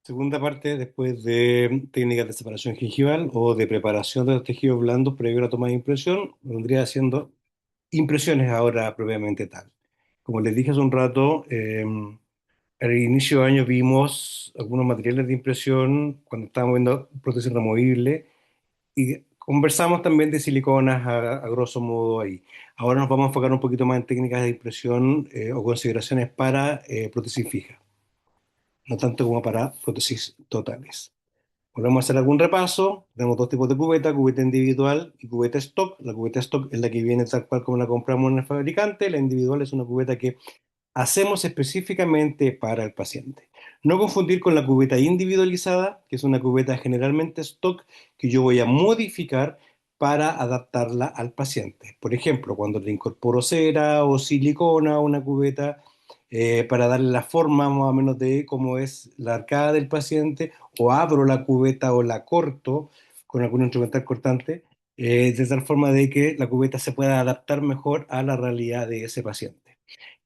Segunda parte, después de técnicas de separación gingival o de preparación de los tejidos blandos previo a la toma de impresión, vendría haciendo impresiones ahora propiamente tal. Como les dije hace un rato, al inicio de año vimos algunos materiales de impresión cuando estábamos viendo prótesis removible y conversamos también de siliconas a grosso modo ahí. Ahora nos vamos a enfocar un poquito más en técnicas de impresión o consideraciones para prótesis fijas, no tanto como para prótesis totales. Volvemos a hacer algún repaso. Tenemos dos tipos de cubeta, cubeta individual y cubeta stock. La cubeta stock es la que viene tal cual como la compramos en el fabricante. La individual es una cubeta que hacemos específicamente para el paciente. No confundir con la cubeta individualizada, que es una cubeta generalmente stock que yo voy a modificar para adaptarla al paciente. Por ejemplo, cuando le incorporo cera o silicona a una cubeta para darle la forma más o menos de cómo es la arcada del paciente, o abro la cubeta o la corto con algún instrumental cortante, de tal forma de que la cubeta se pueda adaptar mejor a la realidad de ese paciente,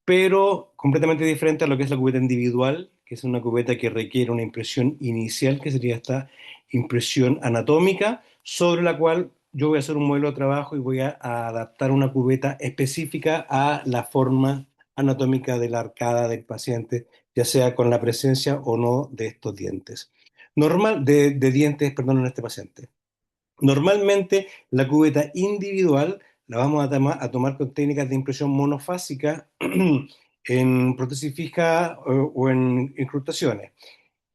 pero completamente diferente a lo que es la cubeta individual, que es una cubeta que requiere una impresión inicial, que sería esta impresión anatómica, sobre la cual yo voy a hacer un modelo de trabajo y voy a adaptar una cubeta específica a la forma anatómica de la arcada del paciente, ya sea con la presencia o no de estos dientes. De dientes, perdón, en este paciente. Normalmente la cubeta individual la vamos a tomar con técnicas de impresión monofásica en prótesis fija o en incrustaciones.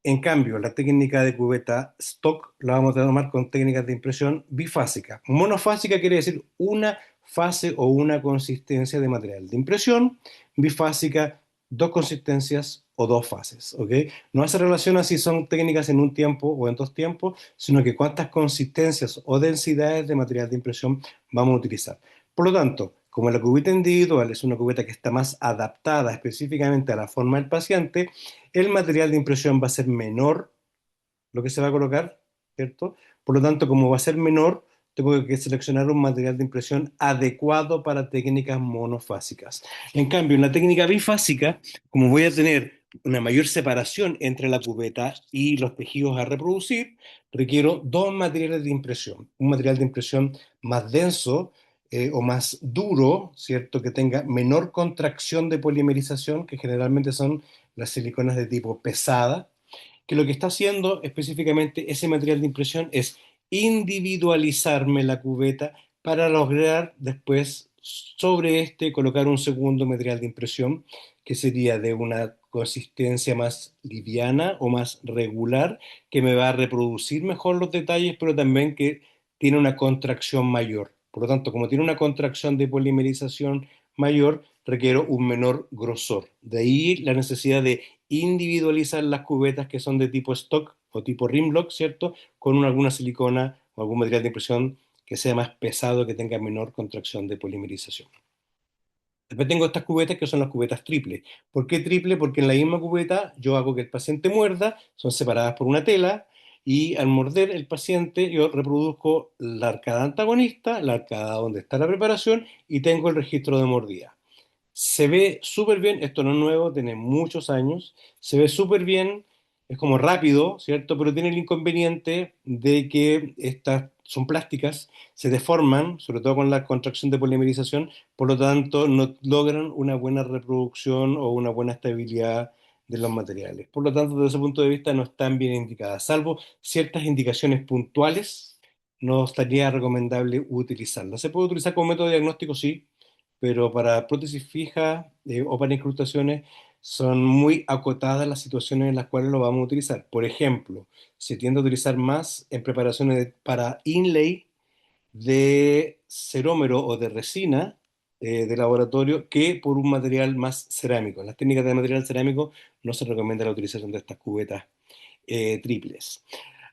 En cambio, la técnica de cubeta stock la vamos a tomar con técnicas de impresión bifásica. Monofásica quiere decir una fase o una consistencia de material de impresión. Bifásica, dos consistencias o dos fases. ¿Ok? No hace relación a si son técnicas en un tiempo o en dos tiempos, sino que cuántas consistencias o densidades de material de impresión vamos a utilizar. Por lo tanto, como la cubeta individual es una cubeta que está más adaptada específicamente a la forma del paciente, el material de impresión va a ser menor lo que se va a colocar, ¿cierto? Por lo tanto, como va a ser menor, tengo que seleccionar un material de impresión adecuado para técnicas monofásicas. En cambio, en la técnica bifásica, como voy a tener una mayor separación entre la cubeta y los tejidos a reproducir, requiero dos materiales de impresión. Un material de impresión más denso o más duro, ¿cierto? Que tenga menor contracción de polimerización, que generalmente son las siliconas de tipo pesada, que lo que está haciendo específicamente ese material de impresión es individualizarme la cubeta para lograr después sobre este colocar un segundo material de impresión que sería de una consistencia más liviana o más regular, que me va a reproducir mejor los detalles, pero también que tiene una contracción mayor. Por lo tanto, como tiene una contracción de polimerización mayor, requiero un menor grosor. De ahí la necesidad de individualizar las cubetas que son de tipo stock o tipo rimlock, ¿cierto? Con alguna silicona o algún material de impresión que sea más pesado, que tenga menor contracción de polimerización. Después tengo estas cubetas que son las cubetas triple. ¿Por qué triple? Porque en la misma cubeta yo hago que el paciente muerda, son separadas por una tela, y al morder el paciente yo reproduzco la arcada antagonista, la arcada donde está la preparación, y tengo el registro de mordida. Se ve súper bien, esto no es nuevo, tiene muchos años, se ve súper bien, es como rápido, ¿cierto? Pero tiene el inconveniente de que estas son plásticas, se deforman, sobre todo con la contracción de polimerización, por lo tanto no logran una buena reproducción o una buena estabilidad de los materiales. Por lo tanto, desde ese punto de vista no están bien indicadas, salvo ciertas indicaciones puntuales, no estaría recomendable utilizarlas. Se puede utilizar como método diagnóstico, sí, pero para prótesis fijas o para incrustaciones son muy acotadas las situaciones en las cuales lo vamos a utilizar. Por ejemplo, se tiende a utilizar más en preparaciones para inlay de cerómero o de resina de laboratorio que por un material más cerámico. En las técnicas de material cerámico no se recomienda la utilización de estas cubetas triples.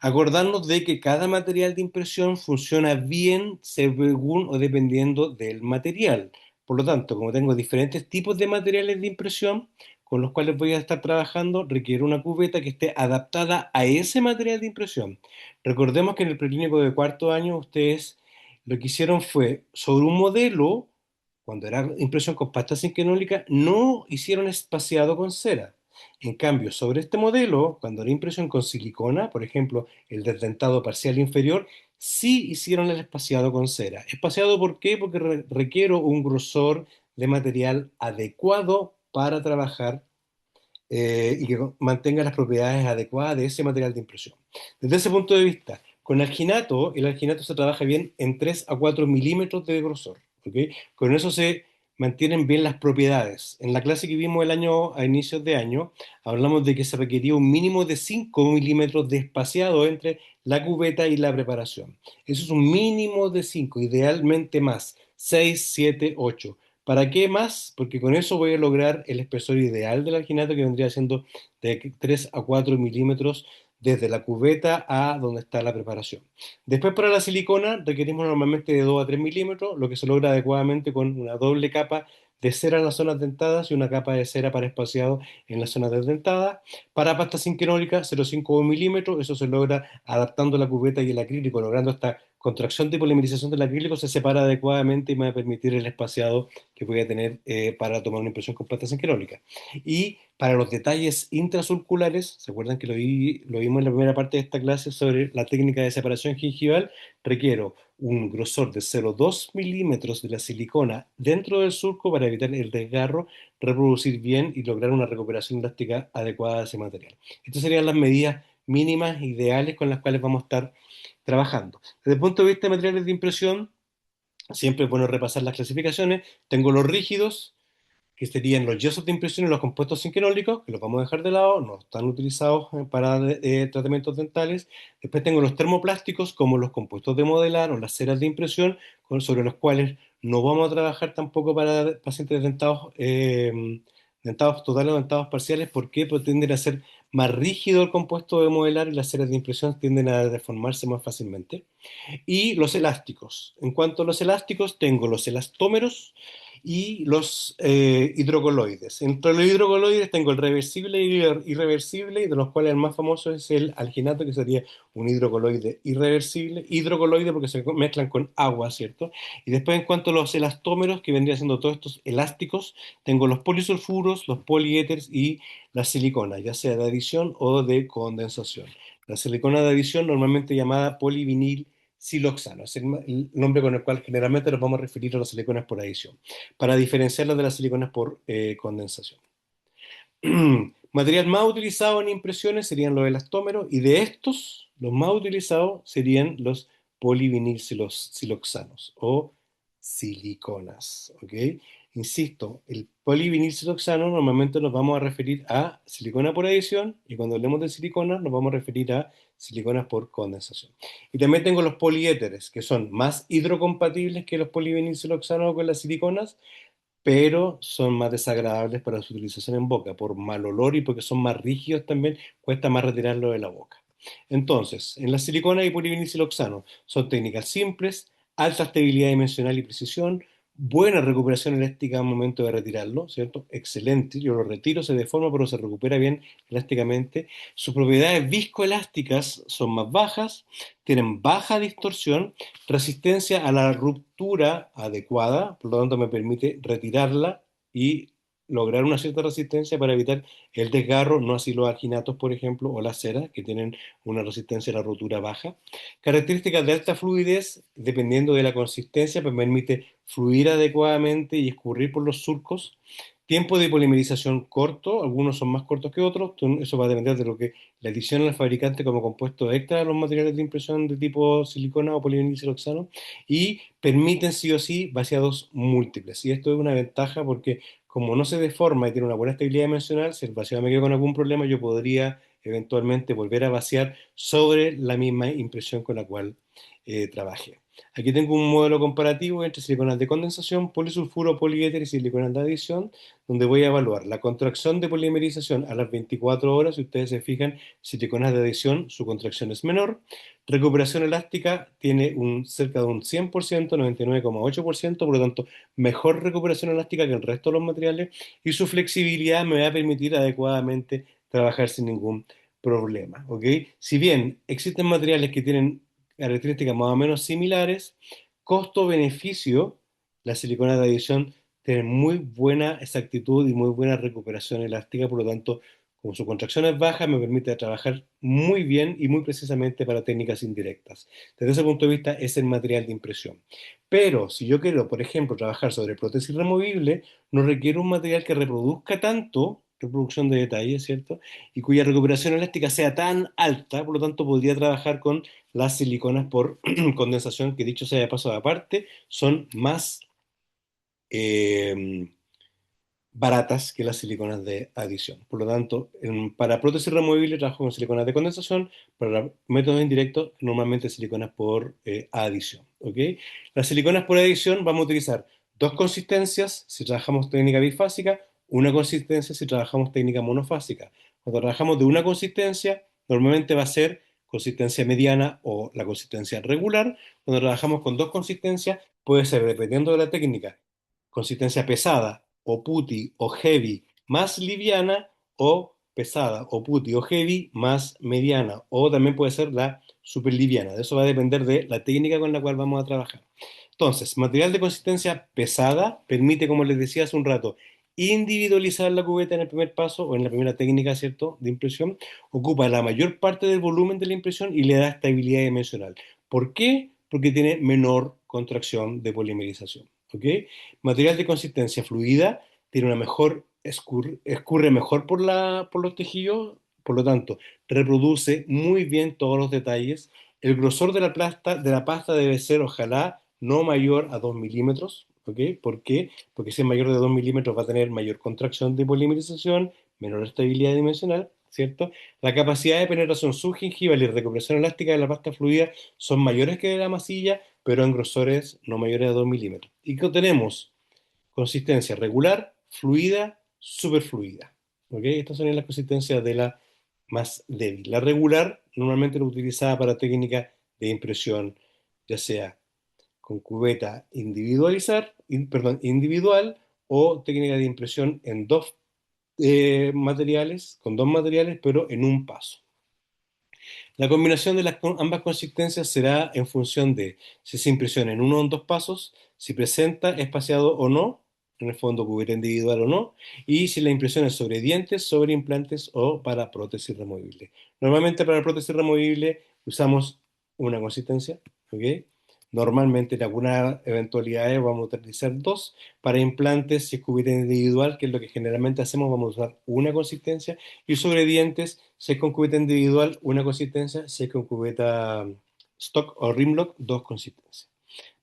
Acordarnos de que cada material de impresión funciona bien según o dependiendo del material. Por lo tanto, como tengo diferentes tipos de materiales de impresión con los cuales voy a estar trabajando, requiere una cubeta que esté adaptada a ese material de impresión. Recordemos que en el preclínico de cuarto año ustedes lo que hicieron fue sobre un modelo, cuando era impresión con pasta cinquenólica, no hicieron espaciado con cera, En cambio, sobre este modelo, cuando la impresión con silicona, por ejemplo, el desdentado parcial inferior, sí hicieron el espaciado con cera. ¿Espaciado por qué? Porque requiero un grosor de material adecuado para trabajar y que mantenga las propiedades adecuadas de ese material de impresión. Desde ese punto de vista, con alginato, el alginato se trabaja bien en 3 a 4 milímetros de grosor. ¿Ok? Con eso se mantienen bien las propiedades. En la clase que vimos el año, a inicios de año, hablamos de que se requería un mínimo de 5 milímetros de espaciado entre la cubeta y la preparación. Eso es un mínimo de 5, idealmente más, 6, 7, 8. ¿Para qué más? Porque con eso voy a lograr el espesor ideal del alginato que vendría siendo de 3 a 4 milímetros desde la cubeta a donde está la preparación. Después para la silicona requerimos normalmente de 2 a 3 milímetros, lo que se logra adecuadamente con una doble capa de cera en las zonas dentadas y una capa de cera para espaciado en las zonas desdentadas. Para pasta sinquenólica 0,5 milímetros, eso se logra adaptando la cubeta y el acrílico, logrando esta contracción de polimerización del acrílico, se separa adecuadamente y me va a permitir el espaciado que voy a tener para tomar una impresión con pasta sinquerónica. Y para los detalles intrasurculares, ¿se acuerdan que lo vimos en la primera parte de esta clase sobre la técnica de separación gingival? Requiero un grosor de 0,2 milímetros de la silicona dentro del surco para evitar el desgarro, reproducir bien y lograr una recuperación elástica adecuada de ese material. Estas serían las medidas mínimas ideales con las cuales vamos a estar trabajando. Desde el punto de vista de materiales de impresión, siempre es bueno repasar las clasificaciones. Tengo los rígidos, que serían los yesos de impresión y los compuestos sinquenólicos, que los vamos a dejar de lado, no están utilizados para tratamientos dentales. Después tengo los termoplásticos, como los compuestos de modelar o las ceras de impresión, sobre los cuales no vamos a trabajar tampoco para pacientes dentados, dentados totales o dentados parciales. ¿Por qué? Porque tienden a ser más rígido el compuesto de modelar y las ceras de impresión tienden a deformarse más fácilmente. Y los elásticos. En cuanto a los elásticos, tengo los elastómeros y los hidrocoloides. Entre los hidrocoloides tengo el reversible y el irreversible, y de los cuales el más famoso es el alginato, que sería un hidrocoloide irreversible, hidrocoloide porque se mezclan con agua, ¿cierto? Y después en cuanto a los elastómeros, que vendrían siendo todos estos elásticos, tengo los polisulfuros, los poliéteres y la silicona, ya sea de adición o de condensación. La silicona de adición, normalmente llamada polivinil siloxano, es el nombre con el cual generalmente nos vamos a referir a las siliconas por adición, para diferenciarlas de las siliconas por condensación. Material más utilizado en impresiones serían los elastómeros y de estos, los más utilizados serían los polivinilsiloxanos o siliconas, ¿ok? Insisto, el polivinilsiloxano normalmente nos vamos a referir a silicona por adición y cuando hablemos de silicona nos vamos a referir a siliconas por condensación. Y también tengo los poliéteres, que son más hidrocompatibles que los polivinilsiloxanos con las siliconas, pero son más desagradables para su utilización en boca, por mal olor y porque son más rígidos también, cuesta más retirarlo de la boca. Entonces, en la silicona y polivinilsiloxano son técnicas simples, alta estabilidad dimensional y precisión, buena recuperación elástica al momento de retirarlo, ¿cierto? Excelente, yo lo retiro, se deforma, pero se recupera bien elásticamente. Sus propiedades viscoelásticas son más bajas, tienen baja distorsión, resistencia a la ruptura adecuada, por lo tanto me permite retirarla y lograr una cierta resistencia para evitar el desgarro, no así los alginatos, por ejemplo, o las ceras, que tienen una resistencia a la rotura baja. Características de alta fluidez, dependiendo de la consistencia, pues permite fluir adecuadamente y escurrir por los surcos. Tiempo de polimerización corto, algunos son más cortos que otros, eso va a depender de lo que le adiciona al fabricante como compuesto extra a los materiales de impresión de tipo silicona o polivinilsiloxano, y permiten sí o sí vaciados múltiples. Y esto es una ventaja porque como no se deforma y tiene una buena estabilidad dimensional, si el vaciado me queda con algún problema, yo podría eventualmente volver a vaciar sobre la misma impresión con la cual trabajé. Aquí tengo un modelo comparativo entre siliconas de condensación, polisulfuro, poliéter y siliconas de adición, donde voy a evaluar la contracción de polimerización a las 24 horas. Si ustedes se fijan, siliconas de adición, su contracción es menor. Recuperación elástica tiene cerca de un 100%, 99,8%, por lo tanto, mejor recuperación elástica que el resto de los materiales, y su flexibilidad me va a permitir adecuadamente trabajar sin ningún problema, ¿ok? Si bien existen materiales que tienen características más o menos similares, costo-beneficio, la silicona de adición tiene muy buena exactitud y muy buena recuperación elástica, por lo tanto, Como su contracción es baja, me permite trabajar muy bien y muy precisamente para técnicas indirectas. Desde ese punto de vista, es el material de impresión. Pero si yo quiero, por ejemplo, trabajar sobre prótesis removible, no requiere un material que reproduzca tanto, reproducción de detalle, ¿cierto? Y cuya recuperación elástica sea tan alta, por lo tanto, podría trabajar con las siliconas por condensación, que dicho sea de paso aparte, son más eh, baratas que las siliconas de adición. Por lo tanto, para prótesis removible trabajo con siliconas de condensación, para métodos indirectos normalmente siliconas por adición. ¿Ok? Las siliconas por adición vamos a utilizar dos consistencias si trabajamos técnica bifásica, una consistencia si trabajamos técnica monofásica. Cuando trabajamos de una consistencia, normalmente va a ser consistencia mediana o la consistencia regular. Cuando trabajamos con dos consistencias, puede ser, dependiendo de la técnica, consistencia pesada o putty o heavy más liviana o pesada o putty o heavy más mediana o también puede ser la super liviana. De eso va a depender de la técnica con la cual vamos a trabajar. Entonces, material de consistencia pesada permite, como les decía hace un rato, individualizar la cubeta en el primer paso o en la primera técnica, ¿cierto?, de impresión, ocupa la mayor parte del volumen de la impresión y le da estabilidad dimensional. ¿Por qué? Porque tiene menor contracción de polimerización. ¿Ok? Material de consistencia fluida tiene una mejor, escurre mejor por los tejidos, por lo tanto, reproduce muy bien todos los detalles. El grosor de la pasta debe ser, ojalá, no mayor a 2 milímetros. ¿Ok? ¿Por qué? Porque si es mayor de 2 milímetros va a tener mayor contracción de polimerización, menor estabilidad dimensional, ¿cierto? La capacidad de penetración subgingival y recuperación elástica de la pasta fluida son mayores que de la masilla, pero en grosores no mayores a 2 milímetros. ¿Y qué tenemos? Consistencia regular, fluida, superfluida. ¿Ok? Estas son las consistencias de la más débil. La regular normalmente la utilizada para técnica de impresión, ya sea con cubeta individual o técnica de impresión en dos materiales, con dos materiales, pero en un paso. La combinación de ambas consistencias será en función de si se impresiona en uno o en dos pasos, si presenta espaciado o no, en el fondo cubierta individual o no, y si la impresión es sobre dientes, sobre implantes o para prótesis removible. Normalmente para prótesis removible usamos una consistencia, ¿ok? Normalmente en algunas eventualidades vamos a utilizar dos. Para implantes, si es cubierta individual, que es lo que generalmente hacemos, vamos a usar una consistencia. Y sobre dientes, si es con cubeta individual, una consistencia, si es con cubeta stock o rimlock, dos consistencias.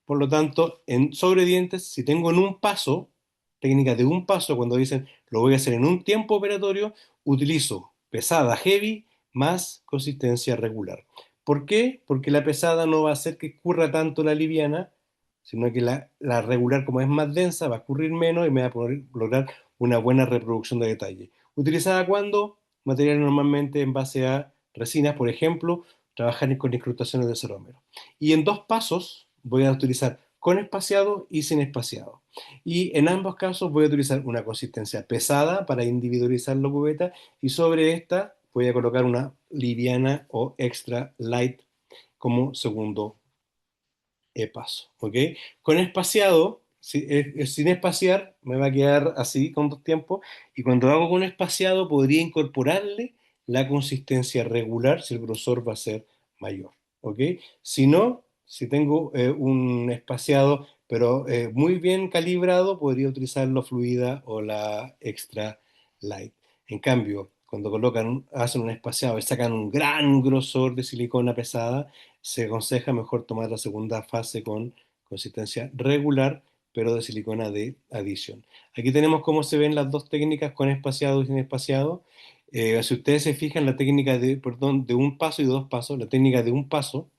Por lo tanto, en sobre dientes, si tengo en un paso, técnica de un paso, cuando dicen lo voy a hacer en un tiempo operatorio, utilizo pesada heavy más consistencia regular. ¿Por qué? Porque la pesada no va a hacer que escurra tanto la liviana, sino que la regular, como es más densa, va a escurrir menos y me va a poder lograr una buena reproducción de detalle. ¿Utilizada cuando? Material normalmente en base a resinas, por ejemplo, trabajar con incrustaciones de cerómero. Y en dos pasos voy a utilizar con espaciado y sin espaciado. Y en ambos casos voy a utilizar una consistencia pesada para individualizar la cubeta y sobre esta voy a colocar una liviana o extra light como segundo paso. ¿Ok? Con espaciado, sin espaciar, me va a quedar así con dos tiempos. Y cuando hago con espaciado, podría incorporarle la consistencia regular si el grosor va a ser mayor. ¿Ok? Si no, si tengo un espaciado, pero muy bien calibrado, podría utilizarlo fluida o la extra light. En cambio, cuando hacen un espaciado y sacan un gran grosor de silicona pesada, se aconseja mejor tomar la segunda fase con consistencia regular, pero de silicona de adición. Aquí tenemos cómo se ven las dos técnicas con espaciado y sin espaciado. Si ustedes se fijan, la técnica de un paso y de dos pasos, la técnica de un paso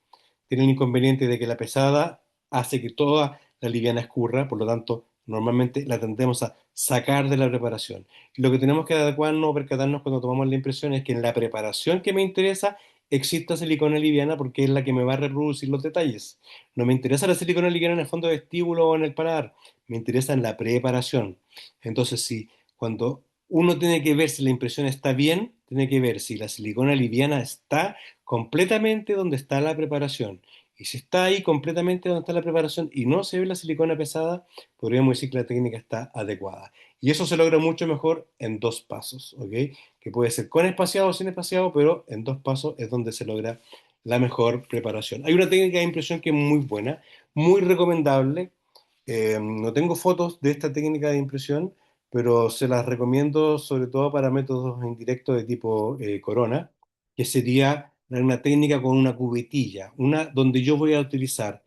tiene el inconveniente de que la pesada hace que toda la liviana escurra, por lo tanto, normalmente la tendemos a sacar de la preparación. Y lo que tenemos que adecuarnos o percatarnos cuando tomamos la impresión es que en la preparación que me interesa exista silicona liviana porque es la que me va a reproducir los detalles. No me interesa la silicona liviana en el fondo de vestíbulo o en el paladar, me interesa en la preparación. Entonces, si cuando uno tiene que ver si la impresión está bien, tiene que ver si la silicona liviana está completamente donde está la preparación. Y si está ahí completamente donde está la preparación y no se ve la silicona pesada, podríamos decir que la técnica está adecuada. Y eso se logra mucho mejor en dos pasos, ¿ok? que puede ser con espaciado o sin espaciado, pero en dos pasos es donde se logra la mejor preparación. Hay una técnica de impresión que es muy buena, muy recomendable. No tengo fotos de esta técnica de impresión, pero se las recomiendo sobre todo para métodos indirectos de tipo Corona, que sería una técnica con una cubetilla, una donde yo voy a utilizar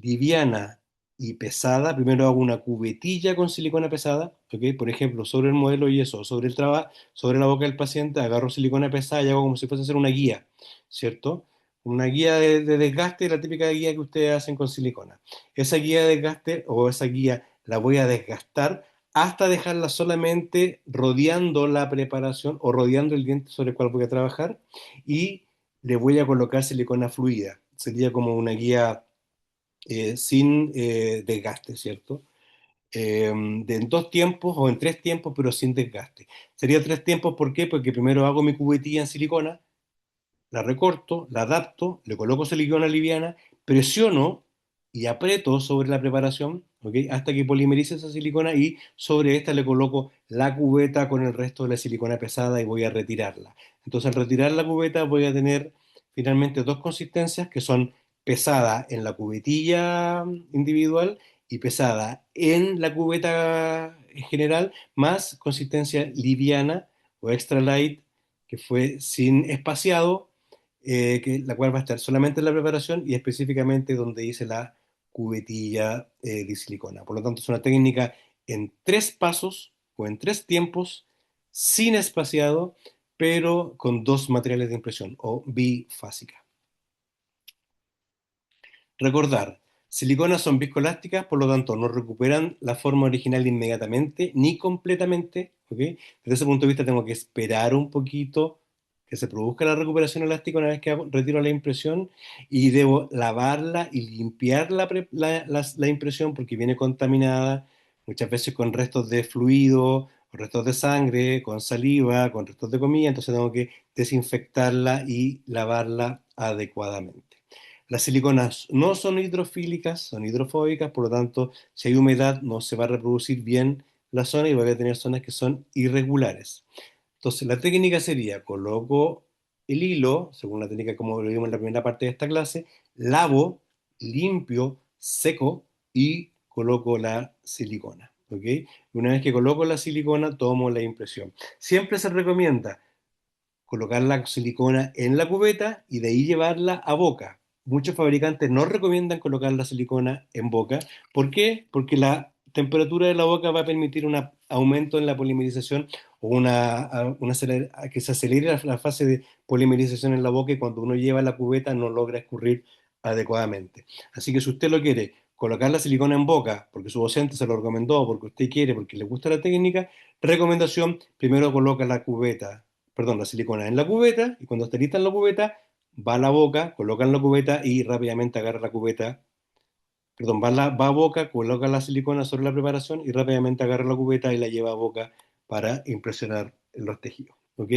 liviana y pesada. Primero hago una cubetilla con silicona pesada, ¿ok? Por ejemplo, sobre el modelo y eso, sobre la boca del paciente, agarro silicona pesada y hago como si fuese a hacer una guía, ¿cierto? Una guía de desgaste, la típica guía que ustedes hacen con silicona. Esa guía de desgaste o esa guía la voy a desgastar hasta dejarla solamente rodeando la preparación o rodeando el diente sobre el cual voy a trabajar y le voy a colocar silicona fluida. Sería como una guía sin desgaste, ¿cierto? En dos tiempos o en tres tiempos, pero sin desgaste. Sería tres tiempos, ¿por qué? Porque primero hago mi cubetilla en silicona, la recorto, la adapto, le coloco silicona liviana, presiono y aprieto sobre la preparación, ¿ok? Hasta que polimerice esa silicona y sobre esta le coloco la cubeta con el resto de la silicona pesada y voy a retirarla. Entonces al retirar la cubeta voy a tener finalmente dos consistencias que son pesada en la cubetilla individual y pesada en la cubeta en general, más consistencia liviana o extra light que fue sin espaciado, la cual va a estar solamente en la preparación y específicamente donde hice la cubetilla de silicona. Por lo tanto, es una técnica en tres pasos o en tres tiempos, sin espaciado, pero con dos materiales de impresión o bifásica. Recordar, siliconas son viscoelásticas, por lo tanto no recuperan la forma original inmediatamente ni completamente, ¿ok? Desde ese punto de vista tengo que esperar un poquito que se produzca la recuperación elástica una vez que retiro la impresión y debo lavarla y limpiar la impresión porque viene contaminada muchas veces con restos de fluido, con restos de sangre, con saliva, con restos de comida, entonces tengo que desinfectarla y lavarla adecuadamente. Las siliconas no son hidrofílicas, son hidrofóbicas, por lo tanto, si hay humedad no se va a reproducir bien la zona y voy a tener zonas que son irregulares. Entonces, la técnica sería, coloco el hilo, según la técnica como lo vimos en la primera parte de esta clase, lavo, limpio, seco y coloco la silicona. ¿Ok? Una vez que coloco la silicona, tomo la impresión. Siempre se recomienda colocar la silicona en la cubeta y de ahí llevarla a boca. Muchos fabricantes no recomiendan colocar la silicona en boca. ¿Por qué? Porque la temperatura de la boca va a permitir un aumento en la polimerización o que se acelere la fase de polimerización en la boca y cuando uno lleva la cubeta no logra escurrir adecuadamente. Así que si usted lo quiere colocar la silicona en boca, porque su docente se lo recomendó, porque usted quiere, porque le gusta la técnica, recomendación, primero coloca la cubeta, perdón, la silicona en la cubeta y cuando esté lista en la cubeta, va a la boca, coloca en la cubeta y rápidamente agarra la cubeta, perdón, va a boca, coloca la silicona sobre la preparación y rápidamente agarra la cubeta y la lleva a boca para impresionar los tejidos. ¿Ok?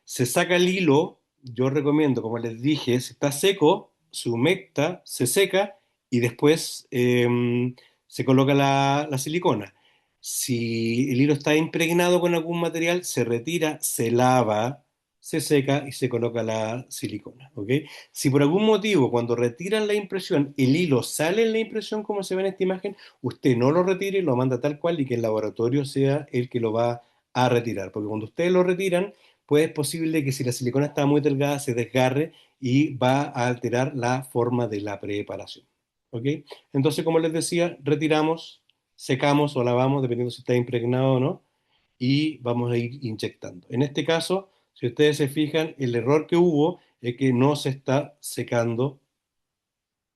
Se saca el hilo, yo recomiendo, como les dije, si está seco, se humecta, se seca y después se coloca la silicona. Si el hilo está impregnado con algún material, se retira, se lava, se seca y se coloca la silicona. ¿Ok? Si por algún motivo cuando retiran la impresión el hilo sale en la impresión como se ve en esta imagen, usted no lo retire, lo manda tal cual y que el laboratorio sea el que lo va a retirar. Porque cuando ustedes lo retiran, pues es posible que si la silicona está muy delgada se desgarre y va a alterar la forma de la preparación. ¿Ok? Entonces, como les decía, retiramos, secamos o lavamos, dependiendo si está impregnado o no, y vamos a ir inyectando. En este caso, si ustedes se fijan, el error que hubo es que no se está secando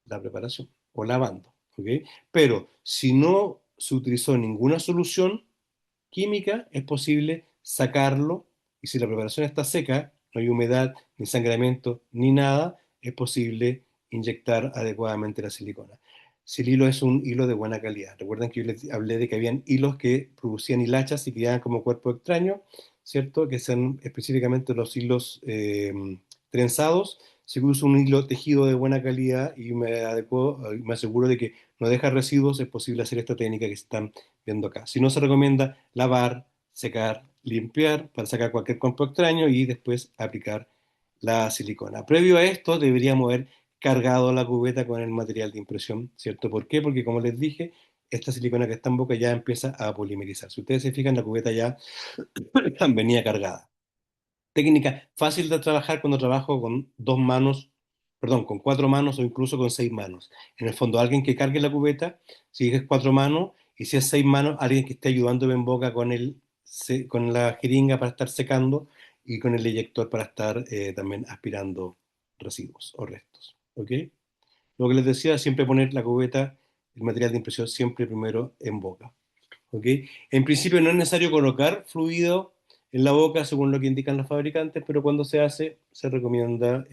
la preparación o lavando, ¿ok? Pero si no se utilizó ninguna solución química, es posible sacarlo y si la preparación está seca, no hay humedad, ni sangramiento, ni nada, es posible inyectar adecuadamente la silicona. Si el hilo es un hilo de buena calidad. Recuerden que yo les hablé de que habían hilos que producían hilachas y quedaban como cuerpo extraño, ¿cierto? Que son específicamente los hilos trenzados. Si uso un hilo tejido de buena calidad y me aseguro de que no deja residuos, es posible hacer esta técnica que están viendo acá. Si no, se recomienda lavar, secar limpiar para sacar cualquier compuesto extraño y después aplicar la silicona. Previo a esto, deberíamos haber cargado la cubeta con el material de impresión, ¿cierto? ¿Por qué? Porque como les dije, esta silicona que está en boca ya empieza a polimerizar. Si ustedes se fijan, la cubeta ya venía cargada. Técnica fácil de trabajar cuando trabajo con dos manos, perdón, con cuatro manos o incluso con seis manos. En el fondo, alguien que cargue la cubeta, si es cuatro manos, y si es seis manos, alguien que esté ayudándome en boca con con la jeringa para estar secando y con el eyector para estar también aspirando residuos o restos. ¿Ok? Lo que les decía, siempre poner la cubeta, el material de impresión, siempre primero en boca. ¿Ok? En principio no es necesario colocar fluido en la boca según lo que indican los fabricantes, pero cuando se hace se recomienda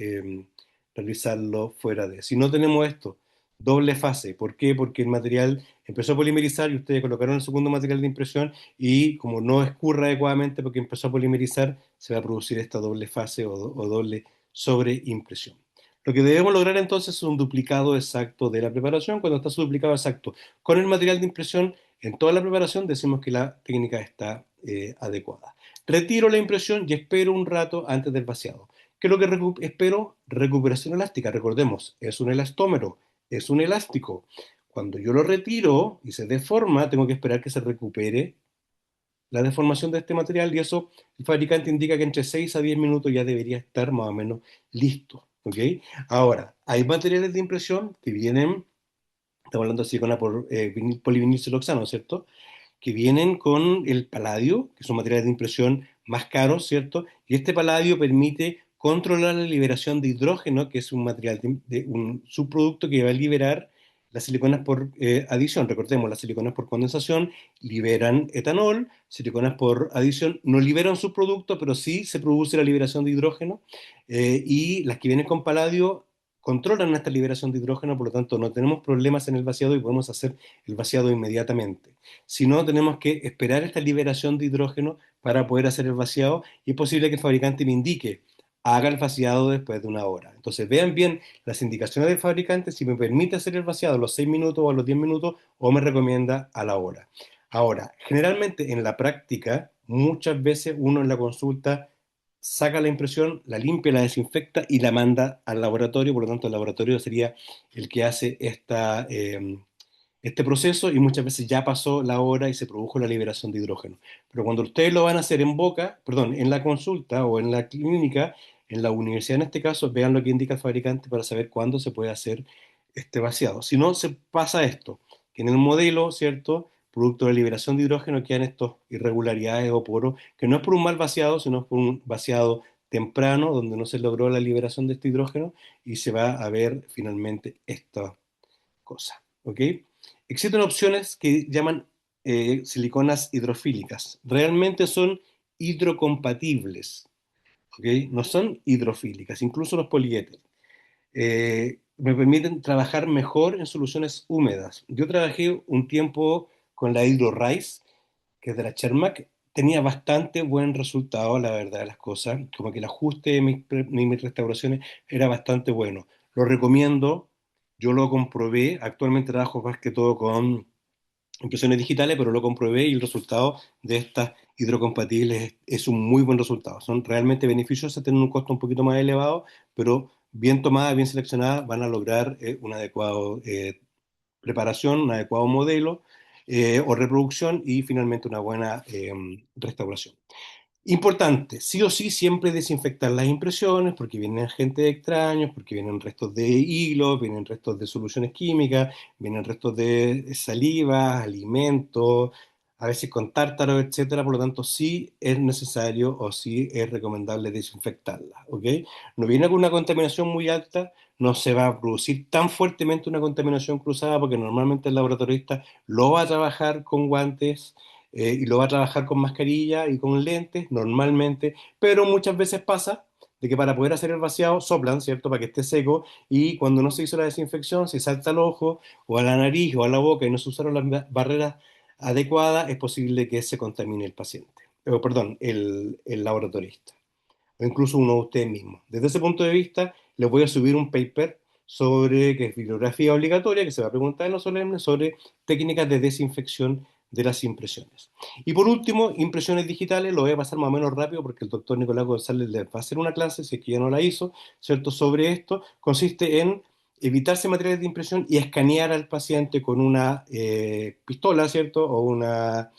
realizarlo fuera de. Si no tenemos esto, doble fase. ¿Por qué? Porque el material empezó a polimerizar y ustedes colocaron el segundo material de impresión y como no escurre adecuadamente porque empezó a polimerizar, se va a producir esta doble fase o doble sobreimpresión. Lo que debemos lograr entonces es un duplicado exacto de la preparación. Cuando está su duplicado exacto con el material de impresión, en toda la preparación decimos que la técnica está adecuada. Retiro la impresión y espero un rato antes del vaciado. ¿Qué es lo que espero? Recuperación elástica. Recordemos, es un elastómero, es un elástico. Cuando yo lo retiro y se deforma, tengo que esperar que se recupere la deformación de este material y eso el fabricante indica que entre 6 a 10 minutos ya debería estar más o menos listo. ¿Ok? Ahora, hay materiales de impresión que vienen, estamos hablando de silicona por polivinil siloxano, ¿cierto? Que vienen con el paladio, que son materiales de impresión más caros, ¿cierto? Y este paladio permite controlar la liberación de hidrógeno, que es un material de un subproducto que va a liberar las siliconas por adición. Recordemos, las siliconas por condensación liberan etanol, siliconas por adición no liberan subproducto, pero sí se produce la liberación de hidrógeno, y las que vienen con paladio controlan esta liberación de hidrógeno, por lo tanto no tenemos problemas en el vaciado y podemos hacer el vaciado inmediatamente. Si no, tenemos que esperar esta liberación de hidrógeno para poder hacer el vaciado y es posible que el fabricante me indique, haga el vaciado después de una hora. Entonces vean bien las indicaciones del fabricante si me permite hacer el vaciado a los 6 minutos o a los 10 minutos o me recomienda a la hora. Ahora, generalmente en la práctica, muchas veces uno en la consulta saca la impresión, la limpia, la desinfecta y la manda al laboratorio, por lo tanto el laboratorio sería el que hace este proceso y muchas veces ya pasó la hora y se produjo la liberación de hidrógeno. Pero cuando ustedes lo van a hacer en boca, perdón, en la consulta o en la clínica, en la universidad en este caso, vean lo que indica el fabricante para saber cuándo se puede hacer este vaciado. Si no, se pasa esto, que en el modelo, ¿cierto? Producto de la liberación de hidrógeno quedan estas irregularidades o poros, que no es por un mal vaciado, sino por un vaciado temprano, donde no se logró la liberación de este hidrógeno y se va a ver finalmente esta cosa. ¿Ok? Existen opciones que llaman siliconas hidrofílicas. Realmente son hidrocompatibles. ¿Ok? No son hidrofílicas, incluso los poliéter. Me permiten trabajar mejor en soluciones húmedas. Yo trabajé un tiempo con la HydroRise, que es de la Chermac. Tenía bastante buen resultado, la verdad de las cosas. Como que el ajuste de mis restauraciones era bastante bueno. Lo recomiendo, yo lo comprobé. Actualmente trabajo más que todo con impresiones digitales, pero lo comprobé y el resultado de estas hidrocompatibles es un muy buen resultado. Son realmente beneficiosas, tienen un costo un poquito más elevado, pero bien tomadas, bien seleccionadas, van a lograr una adecuada preparación, un adecuado modelo o reproducción y finalmente una buena restauración. Importante, sí o sí, siempre desinfectar las impresiones porque vienen agentes extraños, porque vienen restos de hilos, vienen restos de soluciones químicas, vienen restos de saliva, alimentos, a veces con tártaro, etcétera. Por lo tanto, sí es necesario o sí es recomendable desinfectarlas, ¿ok? No viene con una contaminación muy alta, no se va a producir tan fuertemente una contaminación cruzada porque normalmente el laboratorista lo va a trabajar con guantes y lo va a trabajar con mascarilla y con lentes normalmente, pero muchas veces pasa de que para poder hacer el vaciado soplan, ¿cierto? Para que esté seco y cuando no se hizo la desinfección, se salta al ojo o a la nariz o a la boca y no se usaron las barreras adecuadas, es posible que se contamine el paciente, perdón, el laboratorista o incluso uno de ustedes mismos. Desde ese punto de vista, les voy a subir un paper sobre, que es bibliografía obligatoria, que se va a preguntar en los solemnes, sobre técnicas de desinfección de las impresiones. Y por último, impresiones digitales, lo voy a pasar más o menos rápido porque el doctor Nicolás González le va a hacer una clase, si es que ya no la hizo, ¿cierto? Sobre esto, consiste en evitarse materiales de impresión y escanear al paciente con una pistola, ¿cierto? O una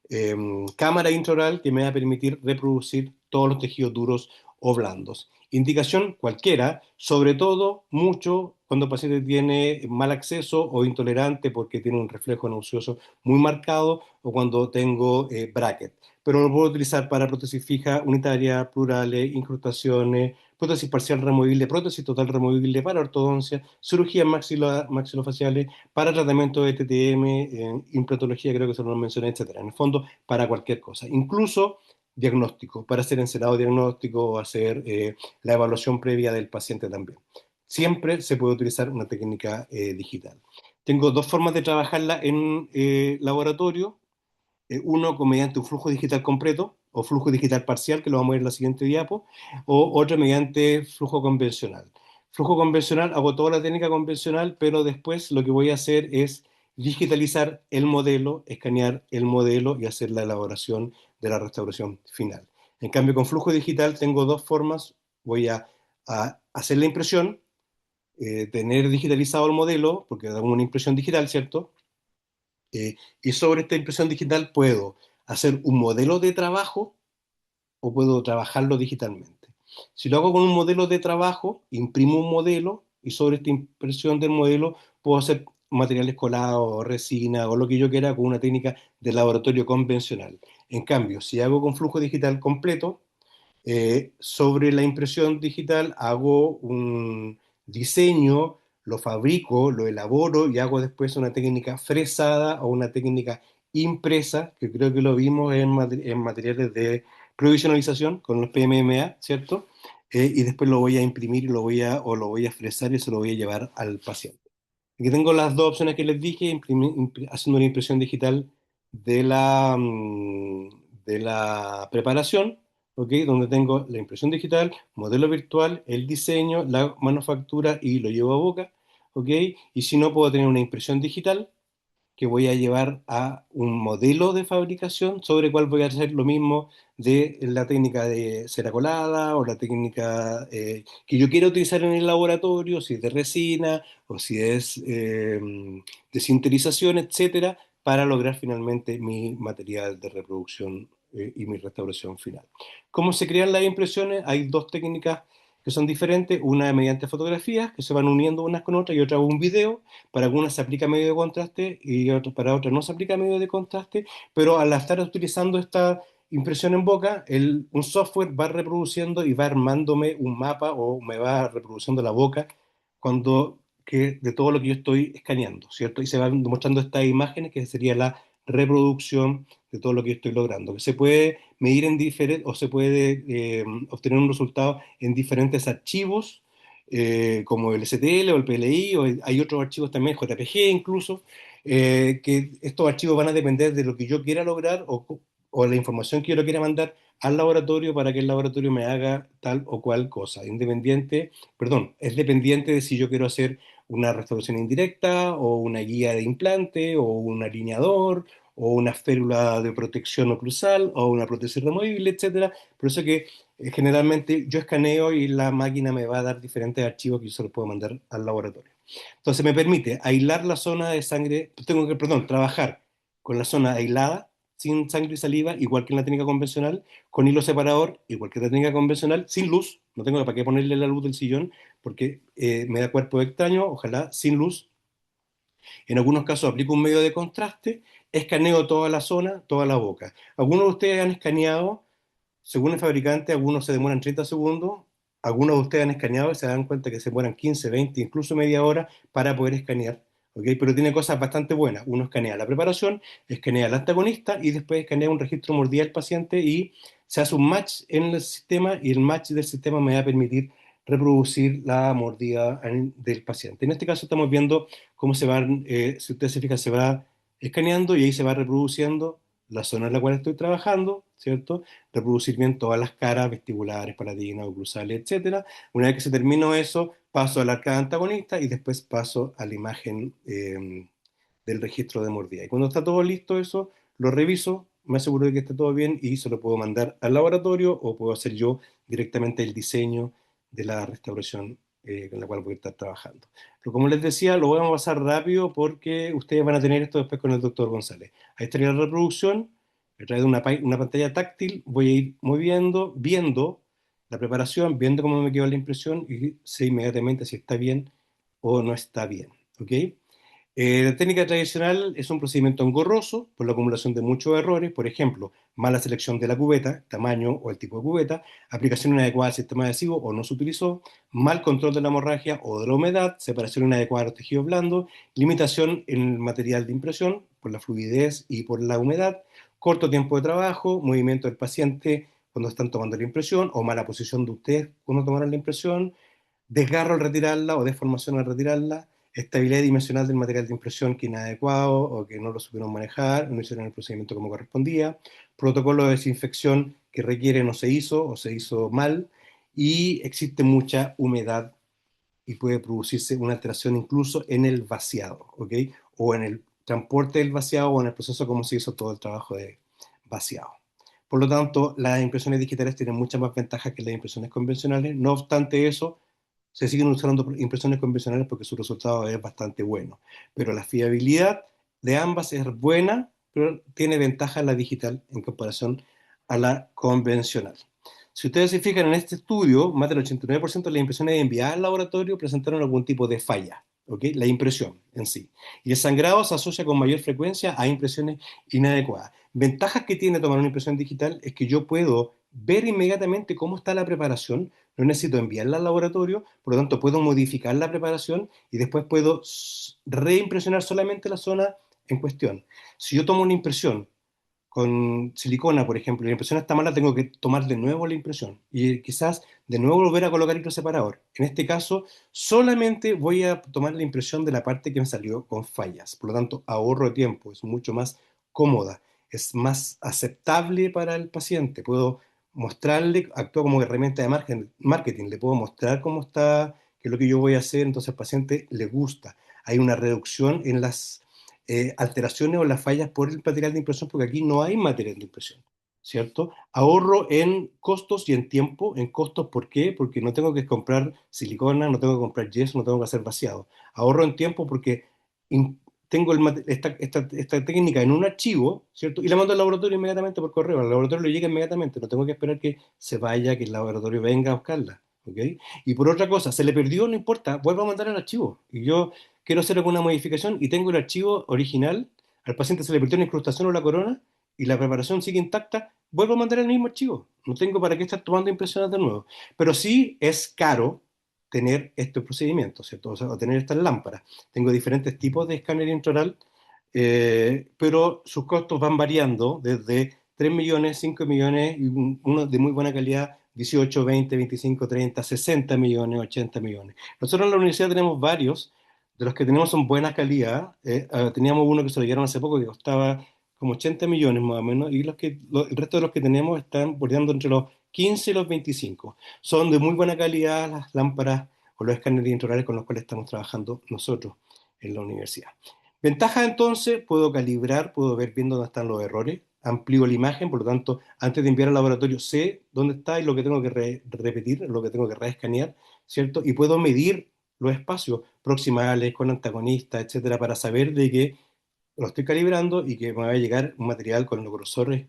eh, cámara intraoral que me va a permitir reproducir todos los tejidos duros o blandos. Indicación cualquiera, sobre todo mucho cuando el paciente tiene mal acceso o intolerante porque tiene un reflejo nauseoso muy marcado o cuando tengo bracket. Pero lo puedo utilizar para prótesis fija, unitaria, plurales, incrustaciones, prótesis parcial removible, prótesis total removible para ortodoncia, cirugías maxilofaciales, para tratamiento de TTM, implantología, creo que se lo mencioné, etcétera. En el fondo, para cualquier cosa. Incluso diagnóstico, para hacer encerado diagnóstico o hacer la evaluación previa del paciente también. Siempre se puede utilizar una técnica digital. Tengo dos formas de trabajarla en laboratorio. Uno mediante un flujo digital completo o flujo digital parcial, que lo vamos a ver en la siguiente diapo, o otro mediante flujo convencional. Flujo convencional, hago toda la técnica convencional, pero después lo que voy a hacer es digitalizar el modelo, escanear el modelo y hacer la elaboración de la restauración final. En cambio, con flujo digital tengo dos formas. Voy a hacer la impresión, tener digitalizado el modelo, porque da una impresión digital, ¿cierto? Y sobre esta impresión digital puedo hacer un modelo de trabajo o puedo trabajarlo digitalmente. Si lo hago con un modelo de trabajo, imprimo un modelo y sobre esta impresión del modelo puedo hacer materiales colados, resina o lo que yo quiera con una técnica de laboratorio convencional. En cambio, si hago con flujo digital completo, sobre la impresión digital hago un diseño, lo fabrico, lo elaboro y hago después una técnica fresada o una técnica impresa, que creo que lo vimos en materiales de provisionalización con los PMMA, ¿cierto? Y después lo voy a imprimir y o lo voy a fresar y se lo voy a llevar al paciente. Aquí tengo las dos opciones que les dije, haciendo una impresión digital de de la preparación, ¿ok? Donde tengo la impresión digital, modelo virtual, el diseño, la manufactura y lo llevo a boca, ¿ok? Y si no, puedo tener una impresión digital que voy a llevar a un modelo de fabricación sobre el cual voy a hacer lo mismo de la técnica de cera colada o la técnica que yo quiera utilizar en el laboratorio, si es de resina o si es de sinterización, etcétera, para lograr finalmente mi material de reproducción y mi restauración final. ¿Cómo se crean las impresiones? Hay dos técnicas que son diferentes, una mediante fotografías que se van uniendo unas con otras y otra un video. Para algunas se aplica medio de contraste y para otras no se aplica medio de contraste, pero al estar utilizando esta impresión en boca, un software va reproduciendo y va armándome un mapa o me va reproduciendo la boca de todo lo que yo estoy escaneando, ¿cierto? Y se van mostrando estas imágenes que sería la reproducción de todo lo que yo estoy logrando, que se puede medir en diferentes, o se puede obtener un resultado en diferentes archivos como el STL o el PLI, o hay otros archivos también, JPG incluso, que estos archivos van a depender de lo que yo quiera lograr o la información que yo le quiera mandar al laboratorio para que el laboratorio me haga tal o cual cosa, independiente, perdón, es dependiente de si yo quiero hacer una restauración indirecta o una guía de implante o un alineador o una férula de protección oclusal o una prótesis removible, etcétera. Por eso que generalmente yo escaneo y la máquina me va a dar diferentes archivos que yo se los puedo mandar al laboratorio. Entonces me permite aislar la zona de sangre, perdón, trabajar con la zona aislada, sin sangre y saliva, igual que en la técnica convencional, con hilo separador, igual que en la técnica convencional, sin luz, no tengo para qué ponerle la luz del sillón, porque me da cuerpo extraño, ojalá sin luz. En algunos casos aplico un medio de contraste, escaneo toda la zona, toda la boca. Algunos de ustedes han escaneado según el fabricante, algunos se demoran 30 segundos, algunos de ustedes han escaneado y se dan cuenta que se demoran 15, 20, incluso media hora para poder escanear, ¿ok? Pero tiene cosas bastante buenas. Uno escanea la preparación, escanea al antagonista y después escanea un registro mordida del paciente y se hace un match en el sistema y el match del sistema me va a permitir reproducir la mordida del paciente. En este caso estamos viendo cómo se van, si ustedes se fijan, se va escaneando y ahí se va reproduciendo la zona en la cual estoy trabajando, ¿cierto? Reproducir bien todas las caras vestibulares, palatinas, oclusales, etcétera. Una vez que se terminó eso, paso al arcada antagonista y después paso a la imagen del registro de mordida. Y cuando está todo listo eso, lo reviso, me aseguro de que esté todo bien y se lo puedo mandar al laboratorio o puedo hacer yo directamente el diseño de la restauración con la cual voy a estar trabajando. Pero como les decía, lo vamos a pasar rápido porque ustedes van a tener esto después con el doctor González. Ahí estaría la reproducción, a través de una pantalla táctil voy a ir moviendo, viendo la preparación, viendo cómo me quedó la impresión y sé inmediatamente si está bien o no está bien. ¿Ok? La técnica tradicional es un procedimiento engorroso por la acumulación de muchos errores, por ejemplo, mala selección de la cubeta, tamaño o el tipo de cubeta, aplicación inadecuada al sistema adhesivo o no se utilizó, mal control de la hemorragia o de la humedad, separación inadecuada de los tejidos blandos, limitación en el material de impresión por la fluidez y por la humedad, corto tiempo de trabajo, movimiento del paciente cuando están tomando la impresión o mala posición de ustedes cuando tomaron la impresión, desgarro al retirarla o deformación al retirarla, estabilidad dimensional del material de impresión que inadecuado o que no lo supieron manejar, no hicieron el procedimiento como correspondía, protocolo de desinfección que requiere no se hizo o se hizo mal, y existe mucha humedad y puede producirse una alteración incluso en el vaciado, ¿ok? O en el transporte del vaciado o en el proceso como se hizo todo el trabajo de vaciado. Por lo tanto, las impresiones digitales tienen muchas más ventajas que las impresiones convencionales. No obstante eso, se siguen usando impresiones convencionales porque su resultado es bastante bueno. Pero la fiabilidad de ambas es buena, pero tiene ventaja la digital en comparación a la convencional. Si ustedes se fijan en este estudio, más del 89% de las impresiones enviadas al laboratorio presentaron algún tipo de falla, ¿ok? La impresión en sí. Y el sangrado se asocia con mayor frecuencia a impresiones inadecuadas. Ventajas que tiene tomar una impresión digital es que yo puedo ver inmediatamente cómo está la preparación, no necesito enviarla al laboratorio, por lo tanto puedo modificar la preparación y después puedo reimpresionar solamente la zona en cuestión. Si yo tomo una impresión con silicona, por ejemplo, y la impresión está mala, tengo que tomar de nuevo la impresión y quizás de nuevo volver a colocar el separador. En este caso, solamente voy a tomar la impresión de la parte que me salió con fallas. Por lo tanto, ahorro tiempo, es mucho más cómoda, es más aceptable para el paciente. Puedo mostrarle, actúa como herramienta de marketing, le puedo mostrar cómo está, qué es lo que yo voy a hacer, entonces al paciente le gusta. Hay una reducción en las alteraciones o las fallas por el material de impresión, porque aquí no hay material de impresión, ¿cierto? Ahorro en costos y en tiempo. En costos, ¿por qué? Porque no tengo que comprar silicona, no tengo que comprar yeso, no tengo que hacer vaciado. Ahorro en tiempo porque tengo esta técnica en un archivo, ¿cierto? Y la mando al laboratorio inmediatamente por correo. Al laboratorio le llega inmediatamente, no tengo que esperar que se vaya, que el laboratorio venga a buscarla, ¿ok? Y por otra cosa, se le perdió, no importa, vuelvo a mandar el archivo. Y yo quiero hacer alguna modificación y tengo el archivo original, al paciente se le perdió una incrustación o la corona y la preparación sigue intacta, vuelvo a mandar el mismo archivo. No tengo para qué estar tomando impresiones de nuevo. Pero sí es caro tener este procedimiento, ¿cierto? O sea, o tener estas lámparas. Tengo diferentes tipos de escáner intraoral, pero sus costos van variando desde 3 millones, 5 millones y uno de muy buena calidad, 18, 20, 25, 30, 60 millones, 80 millones. Nosotros en la universidad tenemos varios, de los que tenemos son buena calidad. Teníamos uno que se lo dieron hace poco que costaba como 80 millones más o menos, y el resto de los que tenemos están bordeando entre los 15 y los 25. Son de muy buena calidad las lámparas o los escáneres intraorales con los cuales estamos trabajando nosotros en la universidad. Ventaja entonces, puedo calibrar, puedo ver bien dónde están los errores, amplío la imagen, por lo tanto, antes de enviar al laboratorio sé dónde está y lo que tengo que repetir, lo que tengo que reescanear, ¿cierto? Y puedo medir los espacios proximales, con antagonistas, etcétera, para saber de que lo estoy calibrando y que me va a llegar un material con los grosores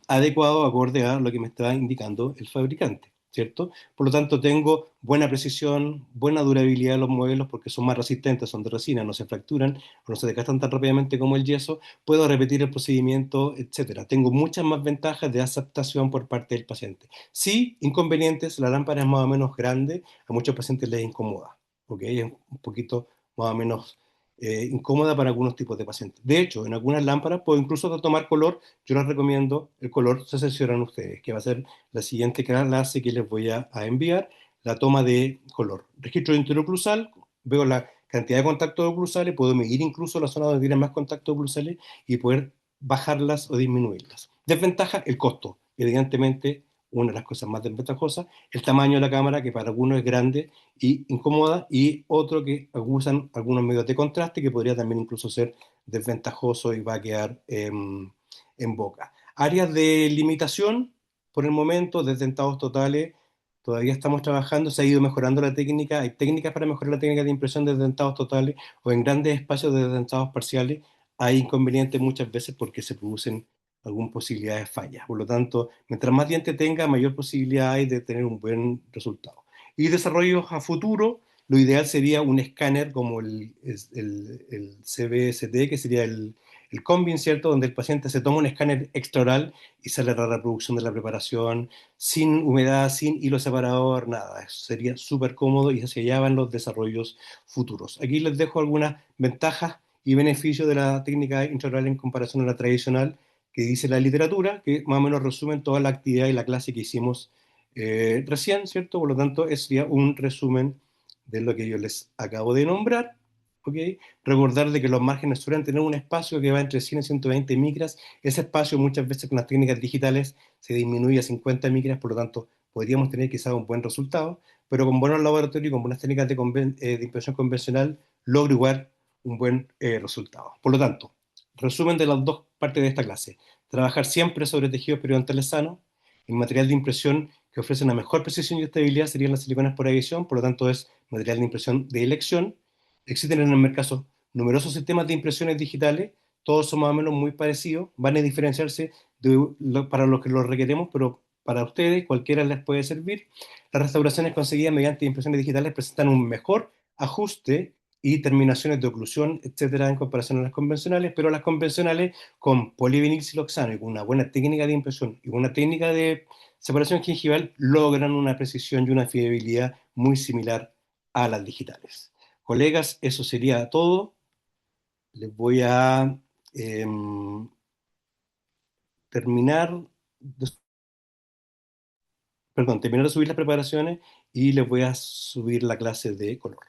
adecuado, acorde a lo que me está indicando el fabricante, ¿cierto? Por lo tanto, tengo buena precisión, buena durabilidad de los modelos porque son más resistentes, son de resina, no se fracturan o no se desgastan tan rápidamente como el yeso. Puedo repetir el procedimiento, etcétera. Tengo muchas más ventajas de aceptación por parte del paciente. Sí, inconvenientes, la lámpara es más o menos grande, a muchos pacientes les incomoda, ¿ok? Es un poquito más o menos incómoda para algunos tipos de pacientes. De hecho, en algunas lámparas puedo incluso tomar color. Yo les recomiendo el color, se seleccionan ustedes, que va a ser la siguiente clase que les voy a enviar, la toma de color. Registro interoclusal, veo la cantidad de contactos oclusales, puedo medir incluso la zona donde tienen más contactos oclusales y poder bajarlas o disminuirlas. Desventaja, el costo. Evidentemente, una de las cosas más desventajosas, el tamaño de la cámara, que para algunos es grande y incómoda, y otro que usan algunos medios de contraste, que podría también incluso ser desventajoso y va a quedar en boca. Áreas de limitación, por el momento, desdentados totales, todavía estamos trabajando, se ha ido mejorando la técnica, hay técnicas para mejorar la técnica de impresión de desdentados totales o en grandes espacios de desdentados parciales, hay inconvenientes muchas veces porque se producen alguna posibilidad de fallas. Por lo tanto, mientras más diente tenga, mayor posibilidad hay de tener un buen resultado. Y desarrollos a futuro, lo ideal sería un escáner como el CBST, que sería el Combin, ¿cierto? Donde el paciente se toma un escáner extraoral y sale la reproducción de la preparación, sin humedad, sin hilo separador, nada. Eso sería súper cómodo y hacia allá van los desarrollos futuros. Aquí les dejo algunas ventajas y beneficios de la técnica intraoral en comparación a la tradicional que dice la literatura, que más o menos resumen toda la actividad y la clase que hicimos recién, ¿cierto? Por lo tanto, es sería un resumen de lo que yo les acabo de nombrar, ¿ok? Recordar de que los márgenes suelen tener un espacio que va entre 100 y 120 micras. Ese espacio muchas veces con las técnicas digitales se disminuye a 50 micras, por lo tanto, podríamos tener quizás un buen resultado, pero con buenos laboratorios y con buenas técnicas de impresión convencional, logro igual un buen resultado. Por lo tanto, resumen de las dos partes de esta clase. Trabajar siempre sobre tejidos periodontales sanos. El material de impresión que ofrece una mejor precisión y estabilidad serían las siliconas por adición, por lo tanto es material de impresión de elección. Existen en el mercado numerosos sistemas de impresiones digitales, todos son más o menos muy parecidos, van a diferenciarse para los que los requeremos, pero para ustedes cualquiera les puede servir. Las restauraciones conseguidas mediante impresiones digitales presentan un mejor ajuste y terminaciones de oclusión, etcétera, en comparación a las convencionales, pero las convencionales con polivinilsiloxano y con una buena técnica de impresión y una técnica de separación gingival logran una precisión y una fiabilidad muy similar a las digitales. Colegas, eso sería todo. Les voy a terminar, terminar de subir las preparaciones y les voy a subir la clase de color.